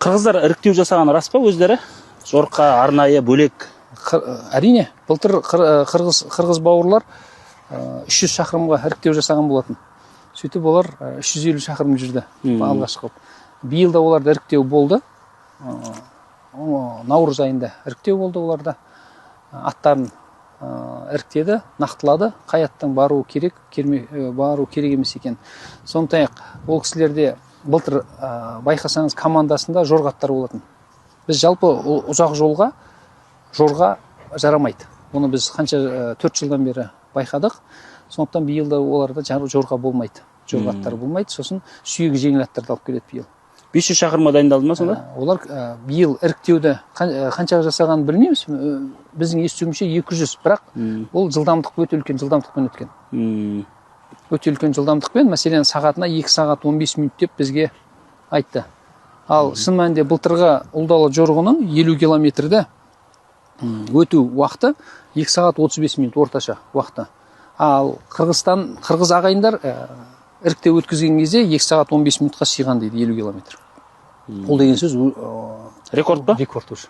Қырғыздар іріктеу жасаған рас па өздері? Жорыққа арнайы бөлек? Әрине, былтыр қырғыз бауырлар 300 шақырымға іріктеу жасаған болатын. Сөйтіп олар 350 шақырым жүрді алғашқы. Биыл да оларда іріктеу болды. Наурыз айында іріктеу болды оларда. Аттарын іріктеді, нақтылады, қай аттың бару керек емес екен. Сондай-ақ ол кісілерде былтыр байқасаңыз командасында жорға аттар болатын. Біз жалпы ұзақ жорға жарамайды. Оны біз қанша 4 жылдан бері байқадық. Сондықтан биыл да оларда жорға болмайды. Жорға аттар болмайды. Сосын сүйегі жеңіл аттарды алып келеді биыл. 500 шақырымға дайындалды ма сонда? Олар биыл іріктеуді қанша жасағанын білмейміз. Біздің естуімізше 200, бірақ ол жылдамдық өте үлкен жылдамдықпен өткен. Өте үлкен жылдамдықпен, мәселен, сағатына 2 сағат 15 минут деп бізге айтты. Ал шын мәнінде былтырғы ұлдалы жорғының 50 километрді өту уақыты 2 сағат 35 минут орташа уақыты. Ал қырғыз ағайындар іріктеу өткізген кезде 2 сағат 15 минутқа сыйған дейді 50 километр. Ол деген сөз рекорд па? Рекорд уже.